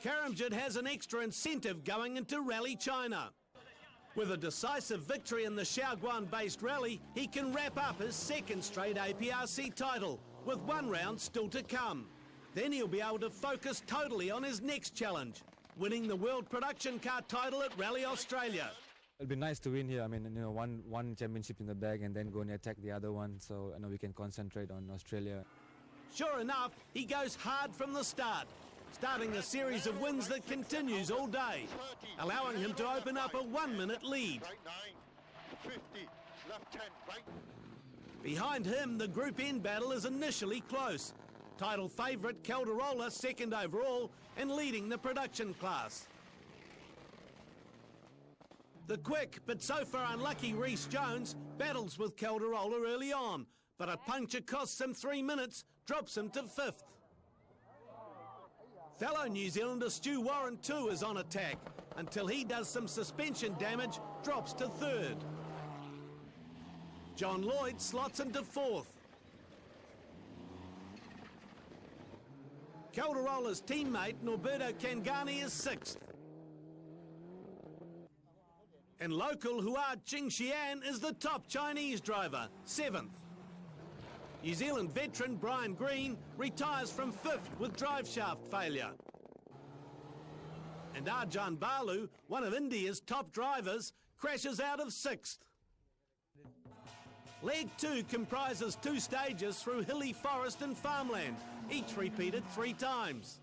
Karamjit has an extra incentive going into Rally China. With a decisive victory in the Shaoguan-based rally, he can wrap up his second straight APRC title, with one round still to come. Then he'll be able to focus totally on his next challenge, winning the World Production Car title at Rally Australia. It'll be nice to win here. I mean, one championship in the bag and then go and attack the other one, so we can concentrate on Australia. Sure enough, he goes hard from the start, starting a series of wins that continues all day, allowing him to open up a 1-minute lead. Behind him, the Group N battle is initially close. Title favourite Calderola second overall and leading the production class. The quick but so far unlucky Rhys Jones battles with Calderola early on, but a puncture costs him 3 minutes, drops him to 5th. Fellow New Zealander Stu Warren too is on attack, until he does some suspension damage, drops to 3rd. John Lloyd slots into 4th. Calderola's teammate Norberto Kangani is 6th. And local Hua Qingxian is the top Chinese driver, 7th. New Zealand veteran Brian Green retires from 5th with drive shaft failure. And Arjan Balu, one of India's top drivers, crashes out of 6th. Leg 2 comprises 2 stages through hilly forest and farmland, each repeated 3 times.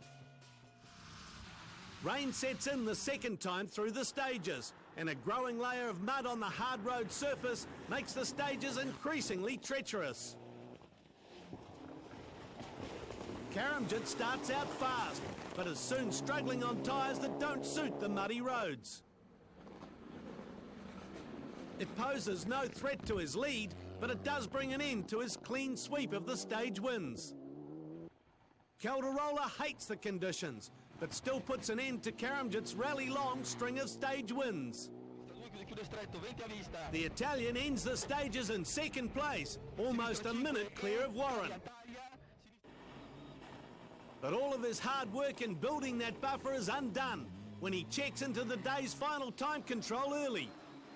Rain sets in the second time through the stages, and a growing layer of mud on the hard road surface makes the stages increasingly treacherous. Karamjit starts out fast, but is soon struggling on tyres that don't suit the muddy roads. It poses no threat to his lead, but it does bring an end to his clean sweep of the stage wins. Calderola hates the conditions, but still puts an end to Karamjit's rally-long string of stage wins. The Italian ends the stages in second place, almost a minute clear of Warren. But all of his hard work in building that buffer is undone when he checks into the day's final time control early,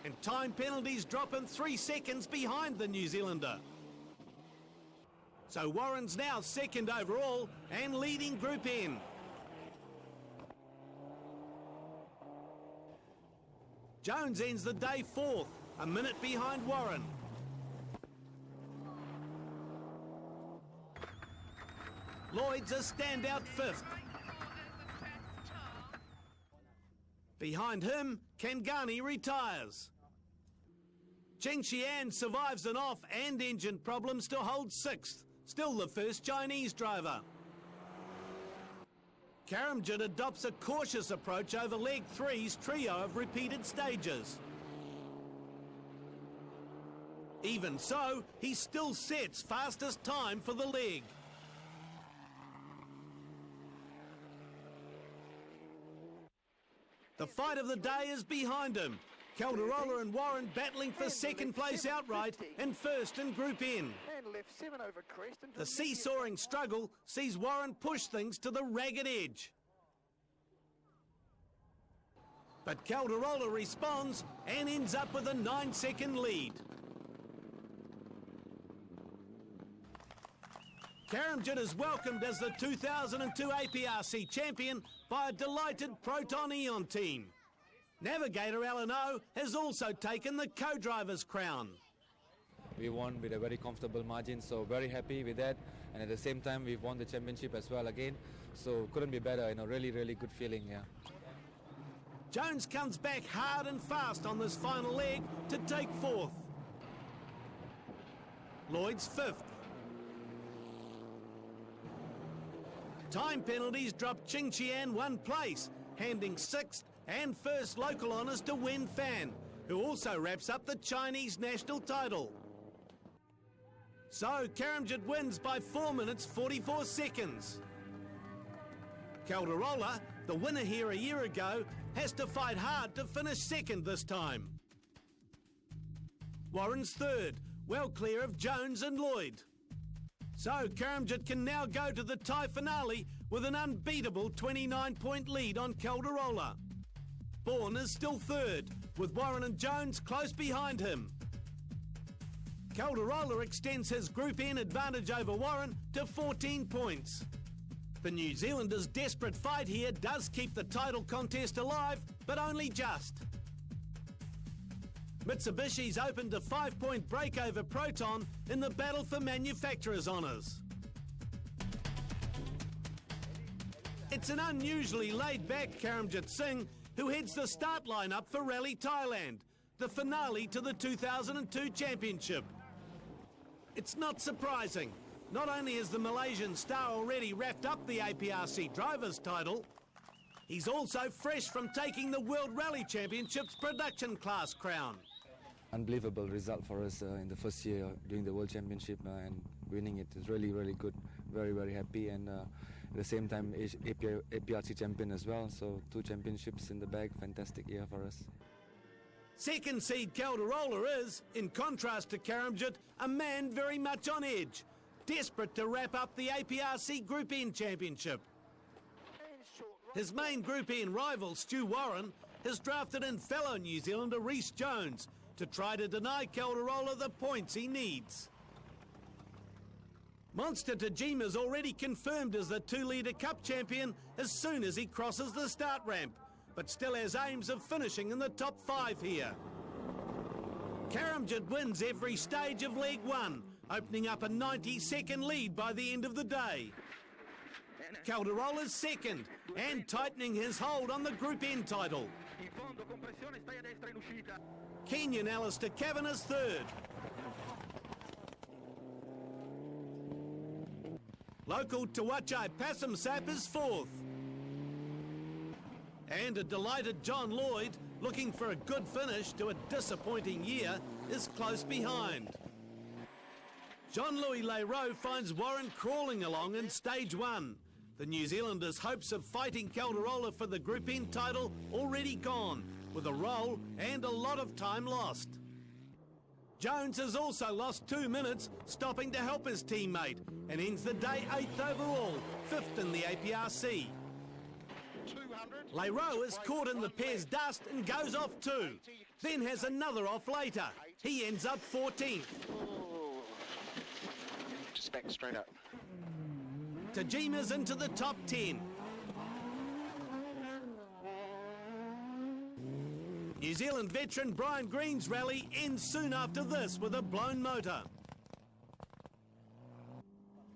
and time penalties drop him 3 seconds behind the New Zealander. So Warren's now second overall and leading Group N. Jones ends the day 4th, a minute behind Warren. Lloyd's a standout 5th. Behind him, Kangani retires. Qingxian survives an off and engine problems to hold 6th, still the first Chinese driver. Karamjit adopts a cautious approach over leg 3's trio of repeated stages. Even so, he still sets fastest time for the leg. The fight of the day is behind him. Calderola and Warren battling for second place outright and first in Group N. The seesawing struggle sees Warren push things to the ragged edge. But Calderola responds and ends up with a 9-second lead. Karamjit is welcomed as the 2002 APRC champion by a delighted Proton Eon team. Navigator Alan O has also taken the co-driver's crown. We won with a very comfortable margin, so very happy with that. And at the same time, we've won the championship as well again. So couldn't be better, really, really good feeling, yeah. Jones comes back hard and fast on this final leg to take 4th. Lloyd's 5th. Time penalties drop Qingxian 1 place, handing 6th and first local honours to Wen Fan, who also wraps up the Chinese national title. So Karamjit wins by 4 minutes 44 seconds. Calderola, the winner here a year ago, has to fight hard to finish second this time. Warren's 3rd, well clear of Jones and Lloyd. So Karamjit can now go to the Thai finale with an unbeatable 29-point lead on Calderola. Bourne is still third, with Warren and Jones close behind him. Calderola extends his Group N advantage over Warren to 14 points. The New Zealanders' desperate fight here does keep the title contest alive, but only just. Mitsubishi's opened a 5-point break over Proton in the battle for manufacturers' honours. It's an unusually laid-back Karamjit Singh who heads the start lineup for Rally Thailand, the finale to the 2002 championship. It's not surprising. Not only has the Malaysian star already wrapped up the APRC drivers' title, he's also fresh from taking the World Rally Championship's production class crown. Unbelievable result for us in the first year doing the World Championship and winning it is really, really good. Very, very happy, and at the same time APRC champion as well, so 2 championships in the bag. Fantastic year for us. Second seed Calderola is, in contrast to Karamjit, a man very much on edge, desperate to wrap up the APRC Group N Championship. His main Group N rival, Stu Warren, has drafted in fellow New Zealander Rhys Jones to try to deny Calderola the points he needs. Monster Tajima's already confirmed as the 2-litre Cup champion as soon as he crosses the start ramp, but still has aims of finishing in the top 5 here. Karamjit wins every stage of leg 1, opening up a 90-second lead by the end of the day. Calderola's second, and tightening his hold on the Group N title. Kenyan Alistair Kavanagh's third. Local Tawachai Passamsap is fourth. And a delighted John Lloyd, looking for a good finish to a disappointing year, is close behind. Jean-Louis Leroux finds Warren crawling along in stage 1. The New Zealanders' hopes of fighting Calderola for the Group N title already gone, with a roll and a lot of time lost. Jones has also lost 2 minutes, stopping to help his teammate, and ends the day 8th overall, 5th in the APRC. Leroux is caught in the pair's dust and goes off too, then has another off later. He ends up 14th. Just back straight up. Tajima's into the top 10. New Zealand veteran Brian Green's rally ends soon after this with a blown motor.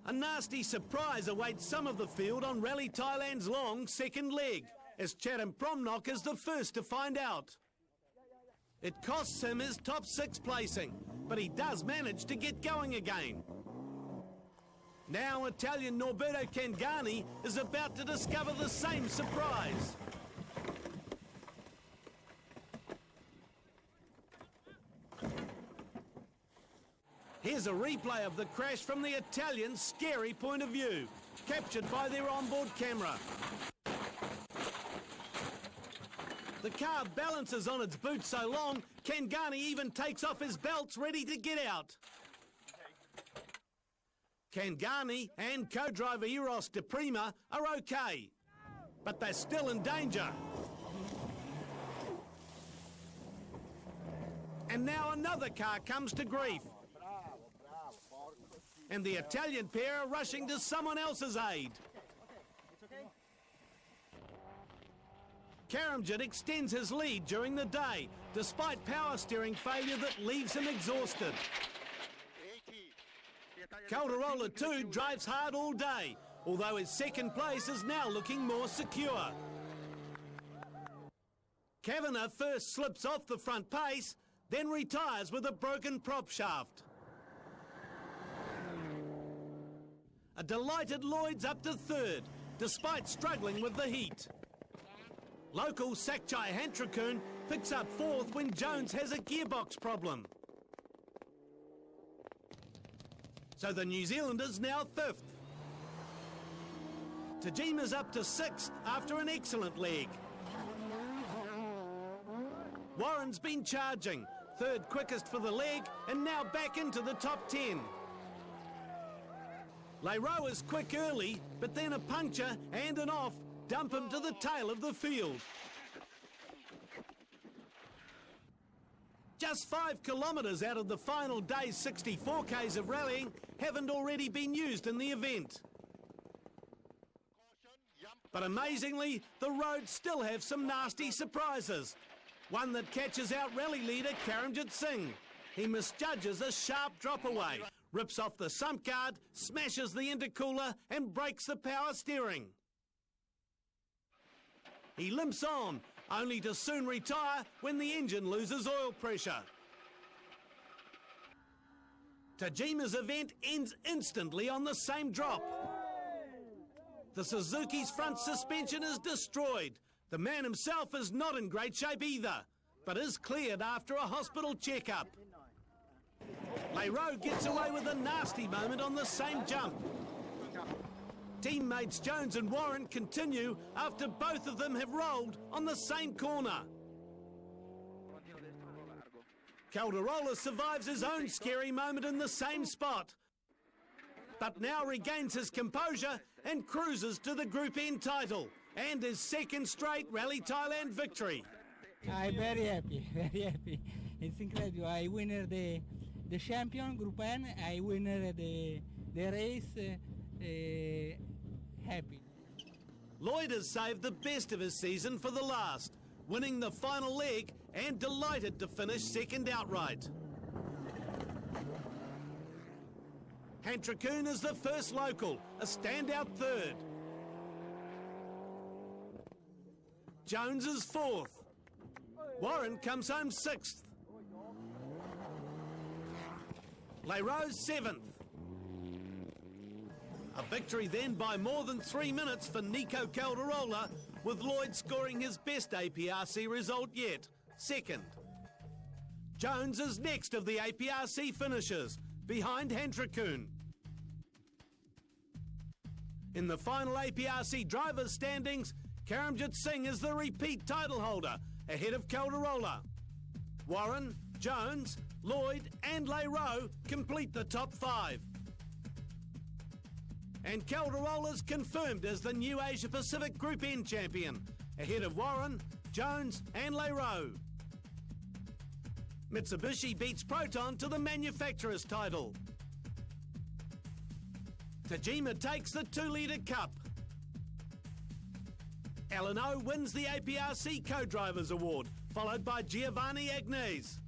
A nasty surprise awaits some of the field on Rally Thailand's long second leg, as Chatham Promnock is the first to find out. It costs him his top 6 placing, but he does manage to get going again. Now Italian Norberto Cangani is about to discover the same surprise. Here's a replay of the crash from the Italian's scary point of view, captured by their onboard camera. The car balances on its boot so long, Cangani even takes off his belts ready to get out. Cangani and co-driver Eros de Prima are okay, but they're still in danger. And now another car comes to grief. And the Italian pair are rushing to someone else's aid. Karamjit extends his lead during the day, despite power steering failure that leaves him exhausted. Calderola too drives hard all day, although his second place is now looking more secure. Kavanagh first slips off the front pace, then retires with a broken prop shaft. A delighted Lloyd's up to third, despite struggling with the heat. Local Sakchai Hantrakun picks up fourth when Jones has a gearbox problem. So the New Zealanders now fifth. Tajima's up to 6th after an excellent leg. Warren's been charging, third quickest for the leg, and now back into the top 10. Leroux is quick early, but then a puncture and an off dump him to the tail of the field. Just 5 kilometres out of the final day's 64 Ks of rallying haven't already been used in the event. But amazingly, the roads still have some nasty surprises. One that catches out rally leader Karamjit Singh. He misjudges a sharp drop away, rips off the sump guard, smashes the intercooler and breaks the power steering. He limps on, only to soon retire when the engine loses oil pressure. Tajima's event ends instantly on the same drop. The Suzuki's front suspension is destroyed. The man himself is not in great shape either, but is cleared after a hospital checkup. Leroux gets away with a nasty moment on the same jump. Teammates Jones and Warren continue after both of them have rolled on the same corner. Calderola survives his own scary moment in the same spot, but now regains his composure and cruises to the Group N title and his second straight Rally Thailand victory. I'm very happy, very happy. It's incredible. I win the champion Group N. I win the race. Happy. Lloyd has saved the best of his season for the last, winning the final leg and delighted to finish second outright. Hantrakun is the first local, a standout third. Jones is fourth. Warren comes home sixth. Leroux seventh. A victory then by more than 3 minutes for Nico Calderola, with Lloyd scoring his best APRC result yet, second. Jones is next of the APRC finishers, behind Hantrakun. In the final APRC drivers' standings, Karamjit Singh is the repeat title holder, ahead of Calderola. Warren, Jones, Lloyd and Leroux complete the top 5. And Calderola's confirmed as the new Asia Pacific Group N champion, ahead of Warren, Jones and Leroux. Mitsubishi beats Proton to the manufacturer's title. Tajima takes the 2-litre cup. Alan O wins the APRC Co-Drivers Award, followed by Giovanni Agnese.